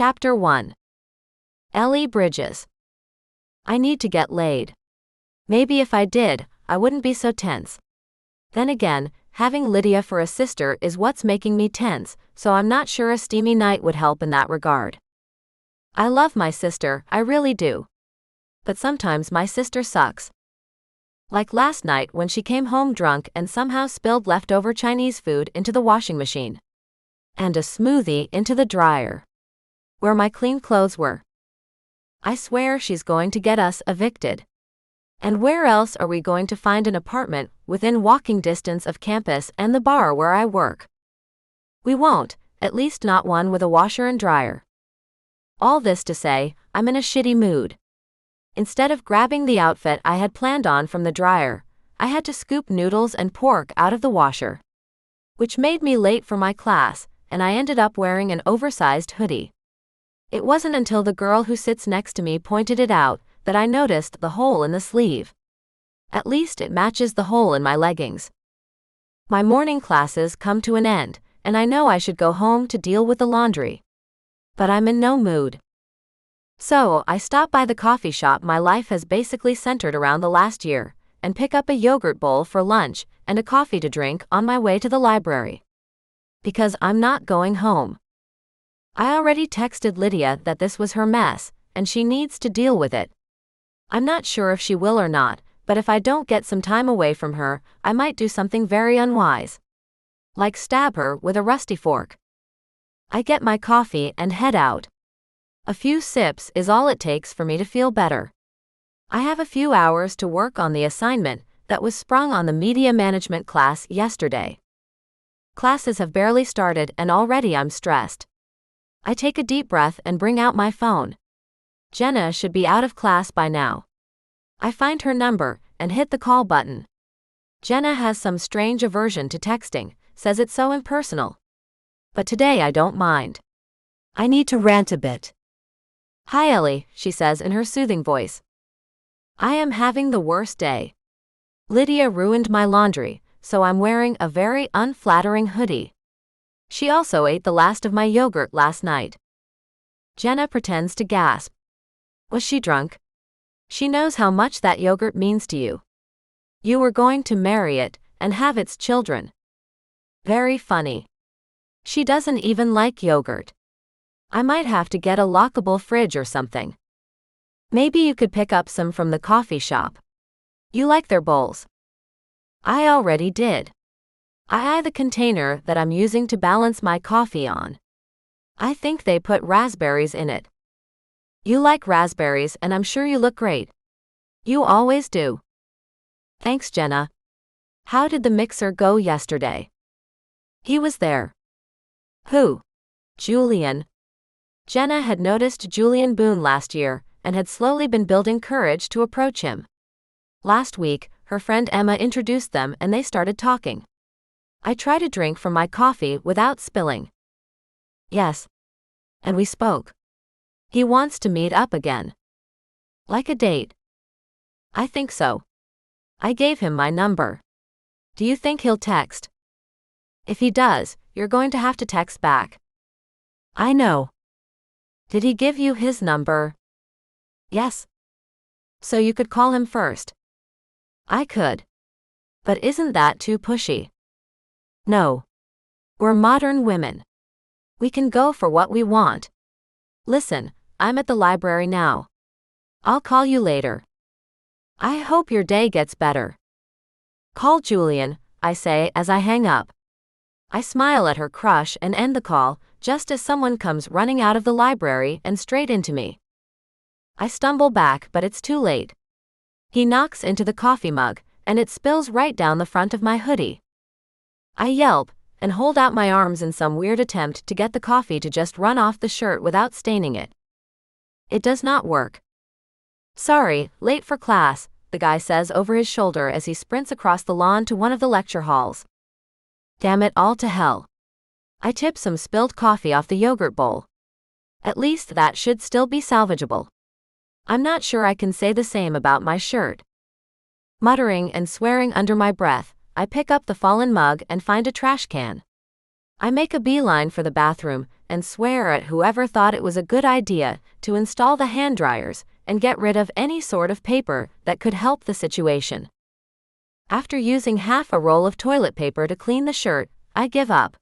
Chapter 1. Ellie Bridges. I need to get laid. Maybe if I did, I wouldn't be so tense. Then again, having Lydia for a sister is what's making me tense, so I'm not sure a steamy night would help in that regard. I love my sister, I really do. But sometimes my sister sucks. Like last night when she came home drunk and somehow spilled leftover Chinese food into the washing machine. And a smoothie into the dryer. Where my clean clothes were. I swear she's going to get us evicted. And where else are we going to find an apartment within walking distance of campus and the bar where I work? We won't, at least not one with a washer and dryer. All this to say, I'm in a shitty mood. Instead of grabbing the outfit I had planned on from the dryer, I had to scoop noodles and pork out of the washer. Which made me late for my class, and I ended up wearing an oversized hoodie. It wasn't until the girl who sits next to me pointed it out that I noticed the hole in the sleeve. At least it matches the hole in my leggings. My morning classes come to an end, and I know I should go home to deal with the laundry. But I'm in no mood. So I stop by the coffee shop my life has basically centered around the last year, and pick up a yogurt bowl for lunch and a coffee to drink on my way to the library. Because I'm not going home. I already texted Lydia that this was her mess, and she needs to deal with it. I'm not sure if she will or not, but if I don't get some time away from her, I might do something very unwise. Like stab her with a rusty fork. I get my coffee and head out. A few sips is all it takes for me to feel better. I have a few hours to work on the assignment that was sprung on the media management class yesterday. Classes have barely started and already I'm stressed. I take a deep breath and bring out my phone. Jenna should be out of class by now. I find her number and hit the call button. Jenna has some strange aversion to texting, says it's so impersonal. But today I don't mind. I need to rant a bit. Hi Ellie, she says in her soothing voice. I am having the worst day. Lydia ruined my laundry, so I'm wearing a very unflattering hoodie. She also ate the last of my yogurt last night. Jenna pretends to gasp. Was she drunk? She knows how much that yogurt means to you. You were going to marry it and have its children. Very funny. She doesn't even like yogurt. I might have to get a lockable fridge or something. Maybe you could pick up some from the coffee shop. You like their bowls. I already did. I eye the container that I'm using to balance my coffee on. I think they put raspberries in it. You like raspberries and I'm sure you look great. You always do. Thanks, Jenna. How did the mixer go yesterday? He was there. Who? Julian. Jenna had noticed Julian Boone last year and had slowly been building courage to approach him. Last week, her friend Emma introduced them and they started talking. I try to drink from my coffee without spilling. Yes. And we spoke. He wants to meet up again. Like a date. I think so. I gave him my number. Do you think he'll text? If he does, you're going to have to text back. I know. Did he give you his number? Yes. So you could call him first. I could. But isn't that too pushy? No. We're modern women. We can go for what we want. Listen, I'm at the library now. I'll call you later. I hope your day gets better. Call Julian, I say as I hang up. I smile at her crush and end the call, just as someone comes running out of the library and straight into me. I stumble back, but it's too late. He knocks into the coffee mug, and it spills right down the front of my hoodie. I yelp, and hold out my arms in some weird attempt to get the coffee to just run off the shirt without staining it. It does not work. Sorry, late for class, the guy says over his shoulder as he sprints across the lawn to one of the lecture halls. Damn it all to hell. I tip some spilled coffee off the yogurt bowl. At least that should still be salvageable. I'm not sure I can say the same about my shirt. Muttering and swearing under my breath, I pick up the fallen mug and find a trash can. I make a beeline for the bathroom, and swear at whoever thought it was a good idea to install the hand dryers and get rid of any sort of paper that could help the situation. After using half a roll of toilet paper to clean the shirt, I give up.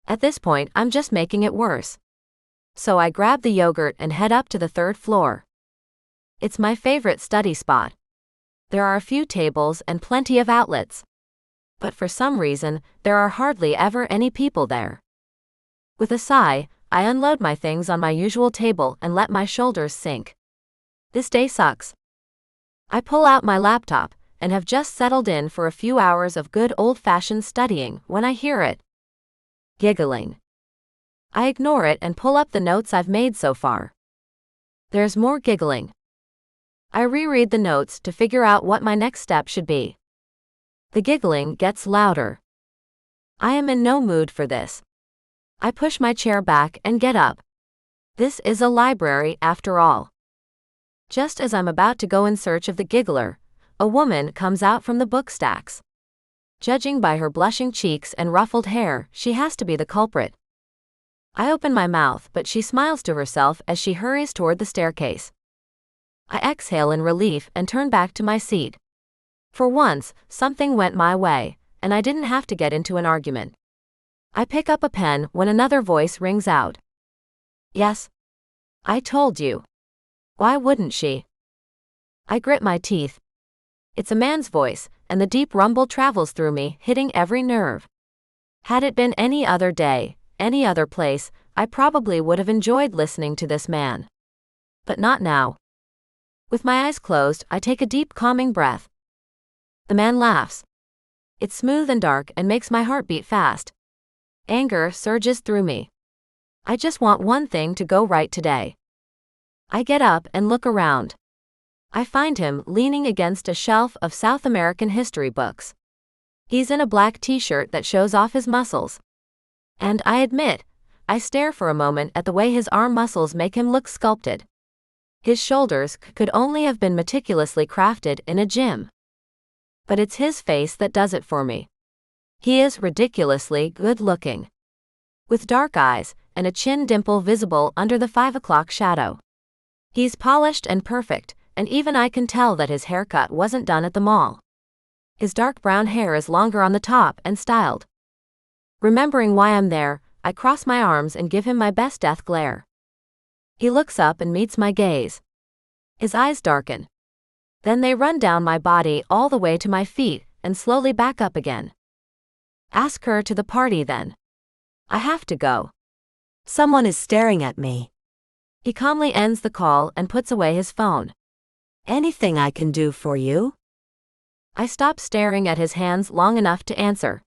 At this point, I'm just making it worse. So I grab the yogurt and head up to the third floor. It's my favorite study spot. There are a few tables and plenty of outlets. But for some reason, there are hardly ever any people there. With a sigh, I unload my things on my usual table and let my shoulders sink. This day sucks. I pull out my laptop and have just settled in for a few hours of good old-fashioned studying when I hear it. Giggling. I ignore it and pull up the notes I've made so far. There's more giggling. I reread the notes to figure out what my next step should be. The giggling gets louder. I am in no mood for this. I push my chair back and get up. This is a library after all. Just as I'm about to go in search of the giggler, a woman comes out from the book stacks. Judging by her blushing cheeks and ruffled hair, she has to be the culprit. I open my mouth, but she smiles to herself as she hurries toward the staircase. I exhale in relief and turn back to my seat. For once, something went my way, and I didn't have to get into an argument. I pick up a pen when another voice rings out. Yes? I told you. Why wouldn't she? I grit my teeth. It's a man's voice, and the deep rumble travels through me, hitting every nerve. Had it been any other day, any other place, I probably would have enjoyed listening to this man. But not now. With my eyes closed, I take a deep, calming breath. The man laughs. It's smooth and dark and makes my heart beat fast. Anger surges through me. I just want one thing to go right today. I get up and look around. I find him leaning against a shelf of South American history books. He's in a black t-shirt that shows off his muscles. And I admit, I stare for a moment at the way his arm muscles make him look sculpted. His shoulders could only have been meticulously crafted in a gym. But it's his face that does it for me. He is ridiculously good-looking. With dark eyes, and a chin dimple visible under the 5 o'clock shadow. He's polished and perfect, and even I can tell that his haircut wasn't done at the mall. His dark brown hair is longer on the top and styled. Remembering why I'm there, I cross my arms and give him my best death glare. He looks up and meets my gaze. His eyes darken. Then they run down my body all the way to my feet and slowly back up again. Ask her to the party then. I have to go. Someone is staring at me. He calmly ends the call and puts away his phone. Anything I can do for you? I stop staring at his hands long enough to answer.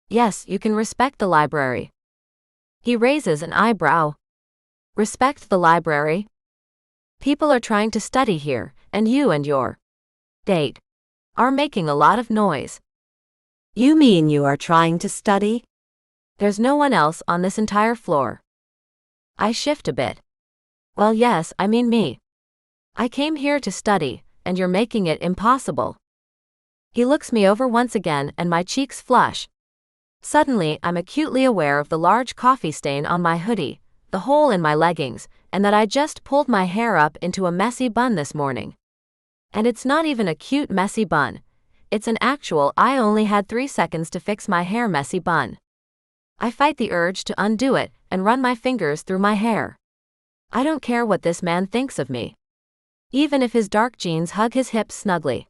Yes, you can respect the library. He raises an eyebrow. Respect the library? People are trying to study here, and you and your date are making a lot of noise. You mean you are trying to study? There's no one else on this entire floor. I shift a bit. Well, yes, I mean me. I came here to study, and you're making it impossible. He looks me over once again and my cheeks flush. Suddenly, I'm acutely aware of the large coffee stain on my hoodie, the hole in my leggings, and that I just pulled my hair up into a messy bun this morning. And it's not even a cute messy bun. It's an actual I only had 3 seconds to fix my hair messy bun. I fight the urge to undo it and run my fingers through my hair. I don't care what this man thinks of me. Even if his dark jeans hug his hips snugly.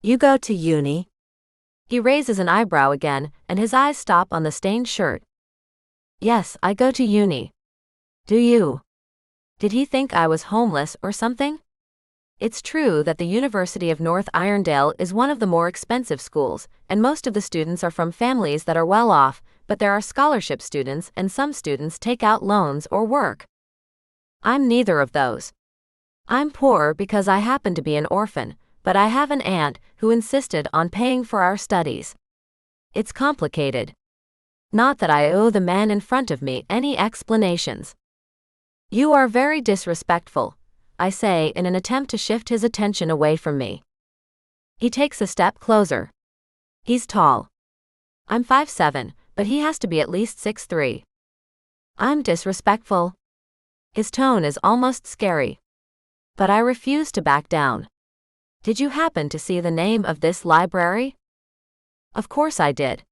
You go to uni? He raises an eyebrow again, and his eyes stop on the stained shirt. Yes, I go to uni. Do you? Did he think I was homeless or something? It's true that the University of North Irondale is one of the more expensive schools, and most of the students are from families that are well off, but there are scholarship students and some students take out loans or work. I'm neither of those. I'm poor because I happen to be an orphan, but I have an aunt who insisted on paying for our studies. It's complicated. Not that I owe the man in front of me any explanations. You are very disrespectful, I say in an attempt to shift his attention away from me. He takes a step closer. He's tall. I'm 5'7", but he has to be at least 6'3". I'm disrespectful. His tone is almost scary. But I refuse to back down. Did you happen to see the name of this library? Of course I did.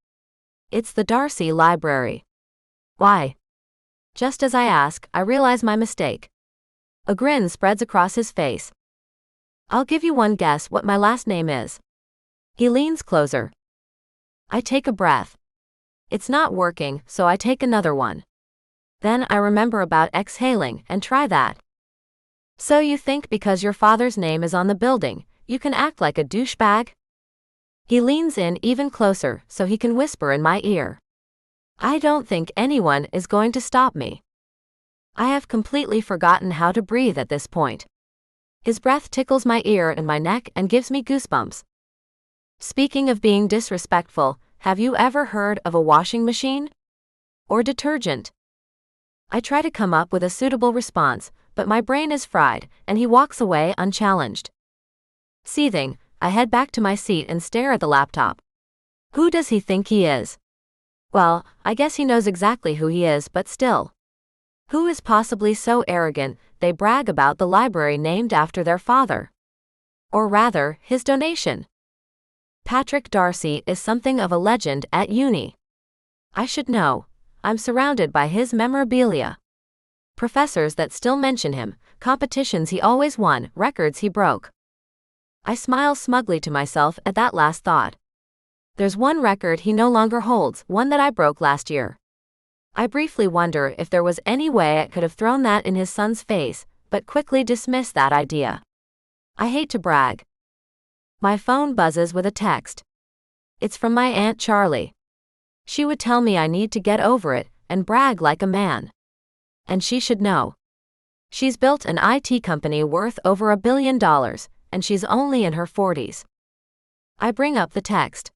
It's the Darcy Library. Why? Just as I ask, I realize my mistake. A grin spreads across his face. I'll give you one guess what my last name is. He leans closer. I take a breath. It's not working, so I take another one. Then I remember about exhaling and try that. So you think because your father's name is on the building, you can act like a douchebag? He leans in even closer so he can whisper in my ear. I don't think anyone is going to stop me. I have completely forgotten how to breathe at this point. His breath tickles my ear and my neck and gives me goosebumps. Speaking of being disrespectful, have you ever heard of a washing machine? Or detergent? I try to come up with a suitable response, but my brain is fried, and he walks away unchallenged. Seething, I head back to my seat and stare at the laptop. Who does he think he is? Well, I guess he knows exactly who he is, but still. Who is possibly so arrogant they brag about the library named after their father? Or rather, his donation. Patrick Darcy is something of a legend at uni. I should know. I'm surrounded by his memorabilia. Professors that still mention him, competitions he always won, records he broke. I smile smugly to myself at that last thought. There's one record he no longer holds, one that I broke last year. I briefly wonder if there was any way I could have thrown that in his son's face, but quickly dismiss that idea. I hate to brag. My phone buzzes with a text. It's from my Aunt Charlie. She would tell me I need to get over it and brag like a man. And she should know. She's built an IT company worth over $1 billion, and she's only in her 40s. I bring up the text.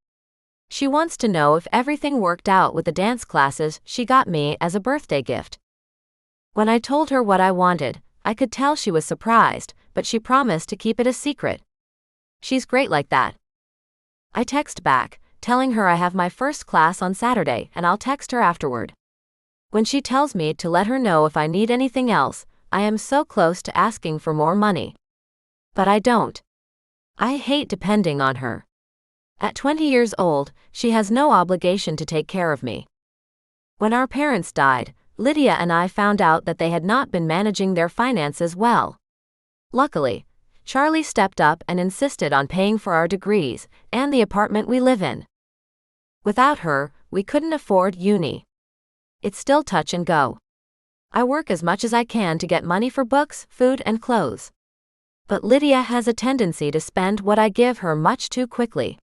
She wants to know if everything worked out with the dance classes she got me as a birthday gift. When I told her what I wanted, I could tell she was surprised, but she promised to keep it a secret. She's great like that. I text back, telling her I have my first class on Saturday and I'll text her afterward. When she tells me to let her know if I need anything else, I am so close to asking for more money. But I don't. I hate depending on her. At 20 years old, she has no obligation to take care of me. When our parents died, Lydia and I found out that they had not been managing their finances well. Luckily, Charlie stepped up and insisted on paying for our degrees and the apartment we live in. Without her, we couldn't afford uni. It's still touch and go. I work as much as I can to get money for books, food, and clothes. But Lydia has a tendency to spend what I give her much too quickly.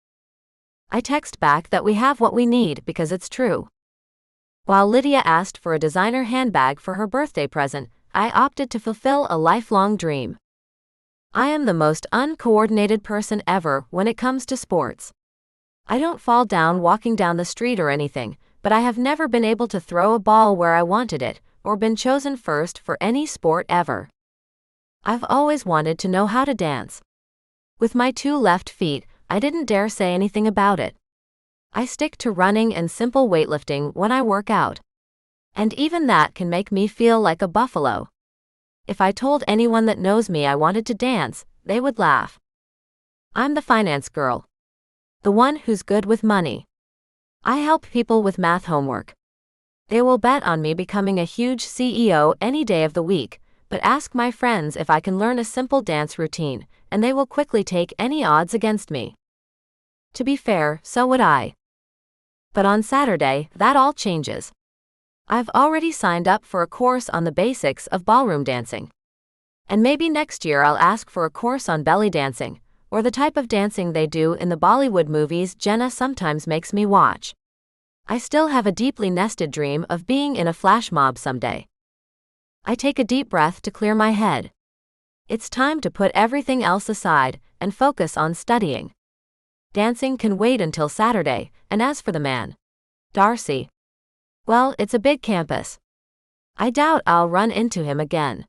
I text back that we have what we need because it's true. While Lydia asked for a designer handbag for her birthday present, I opted to fulfill a lifelong dream. I am the most uncoordinated person ever when it comes to sports. I don't fall down walking down the street or anything, but I have never been able to throw a ball where I wanted it, or been chosen first for any sport ever. I've always wanted to know how to dance. With my 2 left feet, I didn't dare say anything about it. I stick to running and simple weightlifting when I work out. And even that can make me feel like a buffalo. If I told anyone that knows me I wanted to dance, they would laugh. I'm the finance girl. The one who's good with money. I help people with math homework. They will bet on me becoming a huge CEO any day of the week, but ask my friends if I can learn a simple dance routine, and they will quickly take any odds against me. To be fair, so would I. But on Saturday, that all changes. I've already signed up for a course on the basics of ballroom dancing. And maybe next year I'll ask for a course on belly dancing, or the type of dancing they do in the Bollywood movies Jenna sometimes makes me watch. I still have a deeply nested dream of being in a flash mob someday. I take a deep breath to clear my head. It's time to put everything else aside and focus on studying. Dancing can wait until Saturday, and as for the man, Darcy, well, it's a big campus. I doubt I'll run into him again.